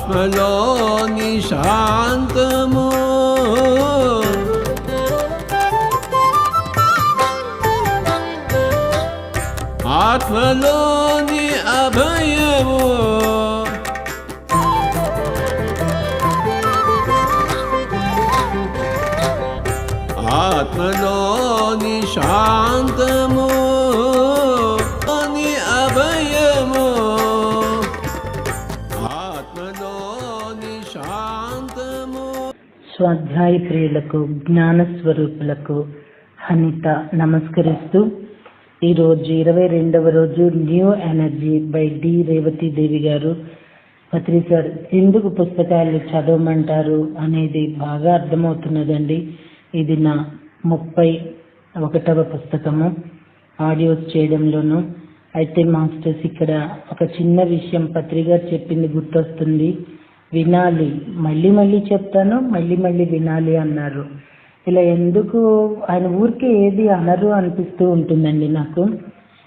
ఆత్మలోని శాంతము ఆత్మలోని అభయము ఆత్మలోని శాంతము అని అభయము ఆత్మలోని శాంతము. స్వాధ్యాయ ప్రియులకు జ్ఞాన స్వరూపులకు హనిత నమస్కరిస్తూ ఈరోజు 22వ రోజు new energy by the Revathi Devi garu. పత్రిక ఎందుకు పుస్తకాలు చదవమంటారు అనేది బాగా అర్థమవుతున్నదండి. ఇది నా 31వ పుస్తకము ఆడియోస్ చేయడంలోను. అయితే మాస్టర్స్ ఇక్కడ ఒక చిన్న విషయం పత్రిక చెప్పింది గుర్తొస్తుంది. వినాలి, మళ్ళీ మళ్ళీ చెప్తాను, మళ్ళీ మళ్ళీ వినాలి అన్నారు. ఇలా ఎందుకు ఆయన ఊరికే ఏది అనరు అనిపిస్తూ ఉంటుందండి నాకు.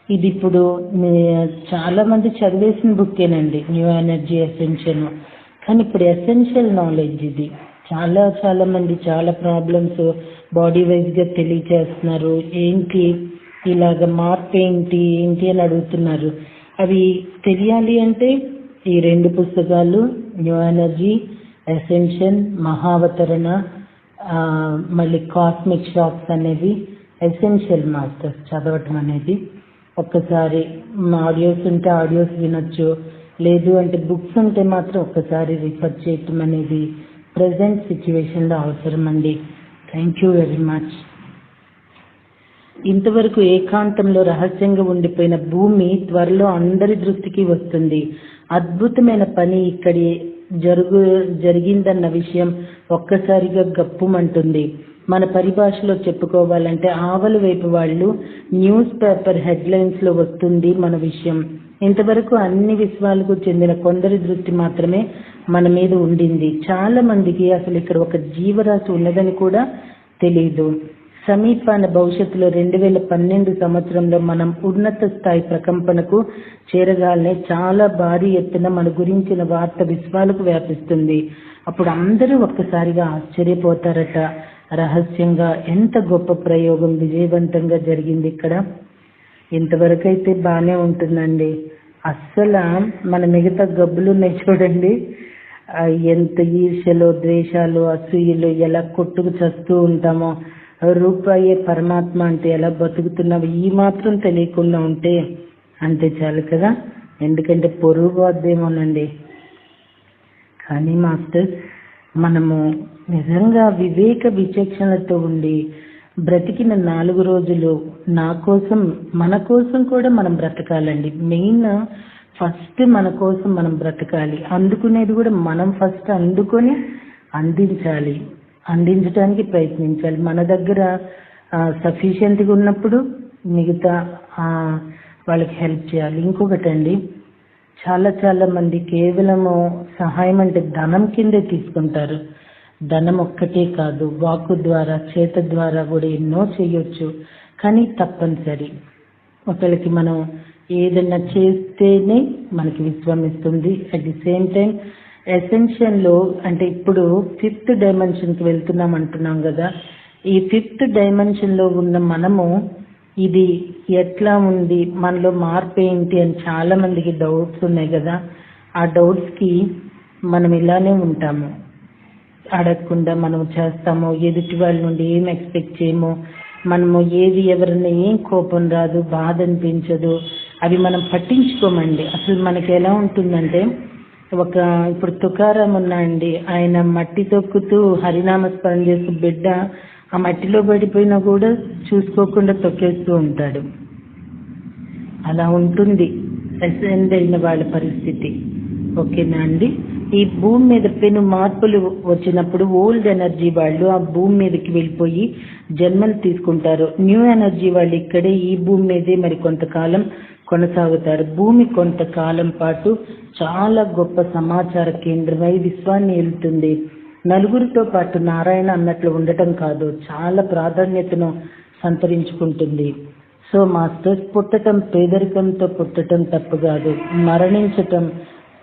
ఇది ఇప్పుడు చాలా మంది చదివేసిన బుక్కేనండి, న్యూ ఎనర్జీ ఎసెన్షియల్. కానీ ఇప్పుడు ఎసెన్షియల్ నాలెడ్జ్ ఇది. చాలా మంది చాలా ప్రాబ్లమ్స్ బాడీ వైజ్గా తెలియచేస్తున్నారు. ఏంటి ఇలాగ మార్పు ఏంటి అని అడుగుతున్నారు. అవి తెలియాలి అంటే ఈ 2 పుస్తకాలు న్యూ ఎనర్జీ ఎసెన్షియల్, మహావతరణ, మళ్ళీ కాస్మిక్ షాక్స్ అనేది ఎసెన్షియల్ మాస్టర్స్ చదవటం అనేది. ఒక్కసారి ఆడియోస్ ఉంటే ఆడియోస్ వినొచ్చు, లేదు అంటే బుక్స్ ఉంటే మాత్రం ఒక్కసారి రిఫర్ చేయటం అనేది ప్రజెంట్ సిచ్యువేషన్లో అవసరం అండి. Thank you very much. ఇంతవరకు ఏకాంతంలో రహస్యంగా ఉండిపోయిన భూమి త్వరలో అందరి దృష్టికి వస్తుంది. అద్భుతమైన పని ఇక్కడి జరిగిందన్న విషయం ఒక్కసారిగా గప్పుమంటుంది. మన పరిభాషలో చెప్పుకోవాలంటే ఆవల వైపు వాళ్ళు న్యూస్ పేపర్ హెడ్లైన్స్ లో వస్తుంది మన విషయం. ఇంతవరకు అన్ని విశ్వాలకు చెందిన కొందరి దృష్టి మాత్రమే మన మీద ఉండింది. చాలా మందికి అసలు ఇక్కడ ఒక జీవరాశి ఉన్నదని కూడా తెలియదు. సమీపాన భవిష్యత్తులో 2012 సంవత్సరంలో మనం ఉన్నత స్థాయి ప్రకంపనకు చేరగానే చాలా భారీ ఎత్తున మన గురించిన వార్త విశ్వాలకు వ్యాపిస్తుంది. అప్పుడు అందరూ ఒక్కసారిగా ఆశ్చర్యపోతారట. రహస్యంగా ఎంత గొప్ప ప్రయోగం విజయవంతంగా జరిగింది ఇక్కడ. ఇంతవరకు అయితే బాగానే ఉంటుందండి. అస్సలు మన మిగతా గబ్బులు ఉన్నాయి చూడండి, ఎంత ఈర్ష్యలు, ద్వేషాలు, అసూయలు, ఎలా కొట్టుకు చస్తూ ఉంటామో, రూపాయే పరమాత్మ అంటే ఎలా బతుకుతున్నావు ఈ మాత్రం తెలియకుండా ఉంటే అంతే చాలు కదా. ఎందుకంటే పొరుగు పోద్దేమోనండి. కానీ మాస్టర్ మనము నిజంగా వివేక విచక్షణతో ఉండి బ్రతికిన 4 రోజులు నా కోసం మన కోసం కూడా మనం బ్రతకాలండి. మెయిన్ ఫస్ట్ మన కోసం మనం బ్రతకాలి. అందుకునేది కూడా మనం ఫస్ట్ అందుకొని అందించడానికి ప్రయత్నించాలి. మన దగ్గర సఫిషియెంట్గా ఉన్నప్పుడు మిగతా వాళ్ళకి హెల్ప్ చేయాలి. ఇంకొకటండి, చాలా మంది కేవలము సహాయం అంటే ధనం కిందే తీసుకుంటారు. ధనం ఒక్కటే కాదు, వాక్కు ద్వారా, చేత ద్వారా కూడా ఎన్నో చేయొచ్చు. కానీ తప్పనిసరి ఒకరికి మనం ఏదైనా చేస్తేనే మనకి విశ్వం ఇస్తుంది. అట్ ది సేమ్ టైం ఎసెన్షియల్లో అంటే ఇప్పుడు 5th డైమెన్షన్కి వెళ్తున్నాం అంటున్నాం కదా. ఈ 5th డైమెన్షన్లో ఉన్న మనము ఇది ఎట్లా ఉంది, మనలో మార్పు ఏంటి అని చాలా మందికి డౌట్స్ ఉన్నాయి కదా. ఆ డౌట్స్కి మనం ఇలానే ఉంటాము, అడగకుండా మనం చేస్తాము. ఎదుటి వాళ్ళ నుండి ఏం ఎక్స్పెక్ట్ చేయము. మనము ఎవరైనా ఏం కోపం రాదు, బాధ అనిపించదు. అవి మనం పట్టించుకోమండి. అసలు మనకి ఎలా ఉంటుందంటే, ఇప్పుడు తుకారాం ఉన్నాయండి, ఆయన మట్టి తొక్కుతూ హరినామస్మరణ చేస్తూ బిడ్డ ఆ మట్టిలో పడిపోయినా కూడా చూసుకోకుండా తొక్కేస్తూ ఉంటాడు. అలా ఉంటుంది అసెండ్ అయిన వాళ్ళ పరిస్థితి. ఓకేనా అండి. ఈ భూమి మీద పెను మార్పులు వచ్చినప్పుడు ఓల్డ్ ఎనర్జీ వాళ్ళు ఆ భూమి మీదకి వెళ్ళిపోయి జన్మలు తీసుకుంటారు. న్యూ ఎనర్జీ వాళ్ళు ఇక్కడే ఈ భూమి మీదే మరి కొంతకాలం కొనసాగుతారు. భూమి కొంతకాలం పాటు చాలా గొప్ప సమాచార కేంద్రమై విశ్వాన్ని వెళ్తుంది. నలుగురితో పాటు నారాయణ అన్నట్లు ఉండటం కాదు, చాలా ప్రాధాన్యతను సంతరించుకుంటుంది. సో మాస్టర్స్, పుట్టటం పేదరికంతో పుట్టటం తప్పు కాదు, మరణించటం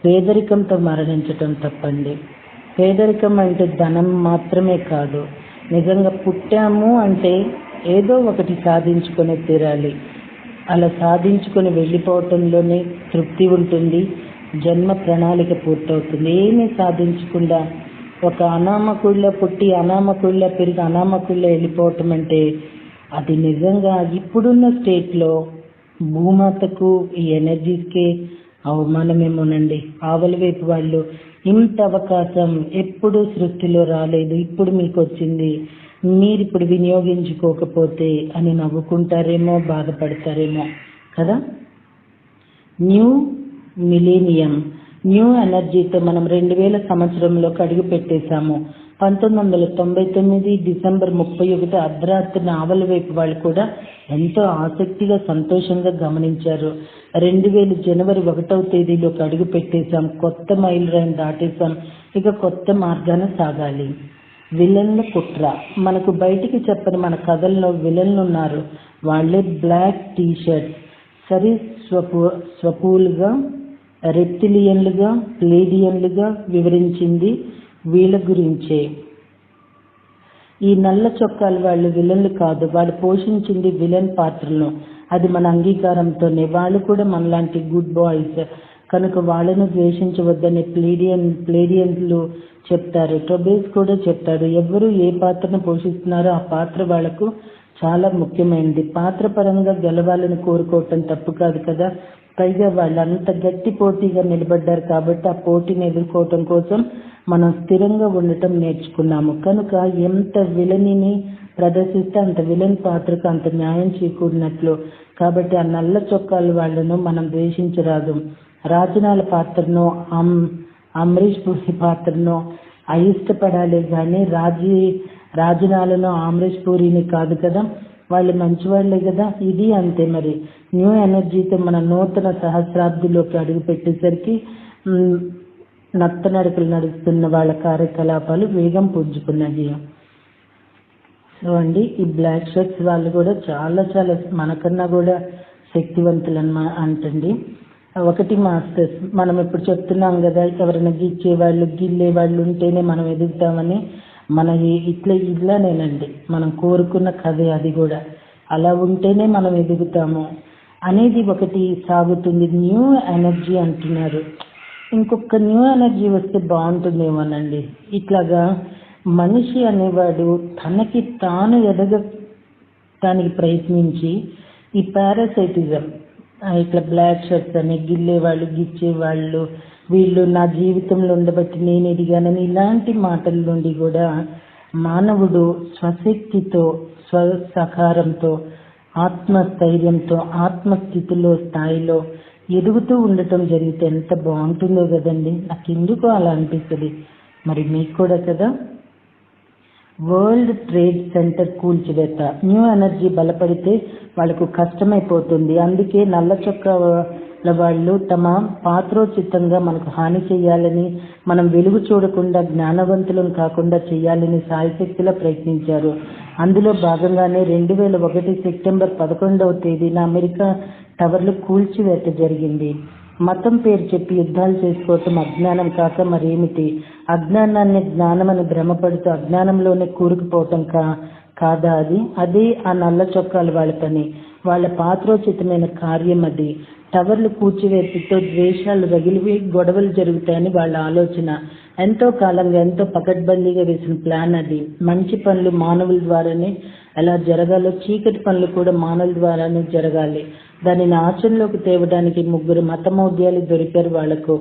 పేదరికంతో మరణించటం తప్పండి. పేదరికం అంటే ధనం మాత్రమే కాదు. నిజంగా పుట్టాము అంటే ఏదో ఒకటి సాధించుకొని తీరాలి. అలా సాధించుకొని వెళ్ళిపోవటంలోనే తృప్తి ఉంటుంది. జన్మ ప్రణాళిక పూర్తవుతుంది. ఏమీ సాధించకుండా ఒక అనామకుడిలో పుట్టి అనామకుడిలో పెరిగి అనామకుడిలో వెళ్ళిపోవటం అంటే అది నిజంగా ఇప్పుడున్న స్టేట్లో భూమాతకు ఈ ఎనర్జీస్కే అవమానమేమోనండి. ఆవల వైపు వాళ్ళు ఇంత అవకాశం ఎప్పుడు సృష్టిలో రాలేదు, ఇప్పుడు మీకు వచ్చింది, మీరు ఇప్పుడు వినియోగించుకోకపోతే అని నవ్వుకుంటారేమో, బాధపడతారేమో కదా. న్యూ మిలీనియం, న్యూ ఎనర్జీతో మనం 2000 సంవత్సరంలోకి అడుగు పెట్టేశాము. 1999 డిసెంబర్ 31 అర్ధరాత్రి ఆవల వైపు వాళ్ళు కూడా ఎంతో ఆసక్తిగా సంతోషంగా గమనించారు. 2000 జనవరి 1వ తేదీలోకి అడుగు పెట్టేశాం. కొత్త మైల్ రైన్ దాటేశాం. ఇక కొత్త మార్గాన సాగాలి. విలన్ల కుట్ర మనకు బయటికి చెప్పని మన కథల్లో విలన్లు ఉన్నారు. వాళ్ళే బ్లాక్ టీషర్ట్, సరి స్వపూలుగా, రెప్టిలియన్లుగా, ప్లేడియన్లుగా వివరించింది వీళ్ళ గురించే. ఈ నల్ల చొక్కాల వాళ్ళు విలన్లు కాదు, వాళ్ళు పోషించింది విలన్ పాత్రలను. అది మన అంగీకారంతోనే. వాళ్ళు కూడా మనలాంటి గుడ్ బాయ్స్ కనుక వాళ్ళను ద్వేషించవద్దని ప్లేడియన్లు చెప్తారు. టొబేస్ కూడా చెప్తాడు. ఎవరు ఏ పాత్రను పోషిస్తున్నారో ఆ పాత్ర వాళ్లకు చాలా ముఖ్యమైనది. పాత్ర పరంగా గెలవాలని కోరుకోవటం తప్పు కాదు కదా. పైగా వాళ్ళు అంత గట్టి పోటీగా నిలబడ్డారు కాబట్టి ఆ పోటీని ఎదుర్కోవటం కోసం మనం స్థిరంగా ఉండటం నేర్చుకున్నాము. కనుక ఎంత విలనిని ప్రదర్శిస్తే అంత విలన్ పాత్రకు అంత న్యాయం చేకూరినట్లు. కాబట్టి ఆ నల్ల చొక్కాల వాళ్ళను మనం ద్వేషించరాదు. రాజనాల పాత్రను, అమరీష్ పూరి పాత్రను అయిష్టపడాలి కానీ రాజనాలను, అమరీష్ పూరిని కాదు కదా. వాళ్ళు మంచివాళ్లే కదా. ఇది అంతే మరి. న్యూ ఎనర్జీతో మన నూతన సహస్రాబ్దిలోకి అడుగు పెట్టేసరికి నత్తనడకలు నడుస్తున్న వాళ్ళ కార్యకలాపాలు వేగం పుంజుకున్నది. సో అండి, ఈ బ్లాక్ షర్ట్స్ వాళ్ళు కూడా చాలా చాలా మనకన్నా కూడా శక్తివంతులు అంటండి. ఒకటి మాస్టర్స్, మనం ఇప్పుడు చెప్తున్నాం కదా, ఎవరైనా గిచ్చేవాళ్ళు గిల్లేవాళ్ళు ఉంటేనే మనం ఎదుగుతామని. మన ఇట్లానేనండి మనం కోరుకున్న కథ అది కూడా. అలా ఉంటేనే మనం ఎదుగుతాము అనేది ఒకటి సాగుతుంది. న్యూ ఎనర్జీ అంటున్నారు. ఇంకొక న్యూ ఎనర్జీ వస్తే బాగుంటుందేమోనండి. ఇట్లాగా మనిషి అనేవాడు తనకి తాను ఎదగటానికి ప్రయత్నించి ఈ పారాసైటిజం, ఇట్లా బ్లాక్ షర్ట్స్ అని, గిల్లేవాళ్ళు గిచ్చేవాళ్ళు, వీళ్ళు నా జీవితంలో ఉండబట్టి నేను ఎదిగానని ఇలాంటి మాటల నుండి కూడా మానవుడు స్వశక్తితో, స్వసకారంతో, ఆత్మస్థైర్యంతో, ఆత్మస్థితిలో స్థాయిలో ఎదుగుతూ ఉండటం జరిగితే ఎంత బాగుంటుందో కదండి. నాకు ఎందుకో అలా అనిపిస్తుంది. మరి మీకు కూడా కదా. వరల్డ్ ట్రేడ్ సెంటర్ కూల్చివేత. న్యూ ఎనర్జీ బలపడితే వాళ్ళకు కష్టమైపోతుంది. అందుకే నల్ల చొక్కాల వాళ్ళు తమ పాత్రోచితంగా మనకు హాని చేయాలని, మనం వెలుగు చూడకుండా జ్ఞానవంతులను కాకుండా చేయాలని సాయశక్తిలా ప్రయత్నించారు. అందులో భాగంగానే 2001 సెప్టెంబర్ 11వ తేదీన అమెరికా టవర్లు కూల్చివేత జరిగింది. మతం పేరు చెప్పి యుద్ధాలు చేసుకోవటం అజ్ఞానం కాక మరేమిటి? అజ్ఞానాన్ని జ్ఞానమని భ్రమపడుతూ అజ్ఞానంలోనే కూరుకుపోవటం కాదా అది? అదే ఆ నల్ల చొక్కాల వాళ్ళ పని, వాళ్ళ పాత్రోచితమైన కార్యం అది. టవర్లు కూల్చివేతతో ద్వేషాలు రగిలివి, గొడవలు జరుగుతాయని వాళ్ళ ఆలోచన. ఎంతో కాలంగా ఎంతో పకడ్బందీగా వేసిన ప్లాన్ అది. మంచి పనులు మానవుల ద్వారానే ఎలా జరగాలో చీకటి పనులు కూడా మానవుల ద్వారానే జరగాలి. దానిని ఆచరణలోకి తేవడానికి 3 మతమౌఢ్యాలు దొరికారు వాళ్లకు.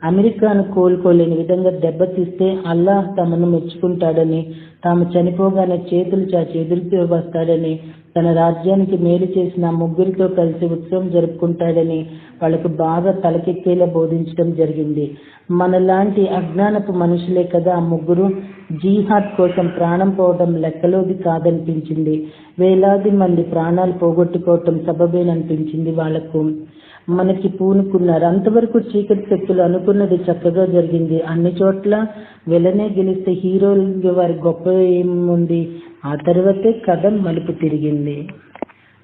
అమెరికాను కోలుకోలేని విధంగా దెబ్బతీస్తే అల్లాహ్ తమను మెచ్చుకుంటాడని, తాము చనిపోగానే చేతులు చాచి ఎదురు వస్తాడని, తన రాజ్యానికి మేలు చేసిన 3 కలిసి ఉత్సవం జరుపుకుంటాడని వాళ్ళకు బాగా తలకెక్కేలా బోధించడం జరిగింది. మనలాంటి అజ్ఞానపు మనుషులే కదా ఆ 3 జీహాద్ కోసం ప్రాణం పోవడం లెక్కలోది కాదనిపించింది. వేలాది మంది ప్రాణాలు పోగొట్టుకోవటం సబబేననిపించింది వాళ్లకు. మనకి పూనుకున్నారు. అంతవరకు చీకటి శక్తులు అనుకున్నది చక్కగా జరిగింది. అన్ని చోట్ల వెలనే గెలిస్తే హీరోలు వారి గొప్ప ఏముంది? ఆ తర్వాతే కథ మలుపు తిరిగింది.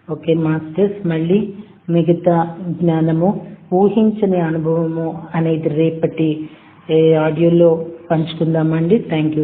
ఓకే మాస్టర్స్, మళ్ళీ మిగతా జ్ఞానము ఊహించని అనుభవము అనేది రేపటి ఆడియోలో పంచుకుందామండి. Thank you.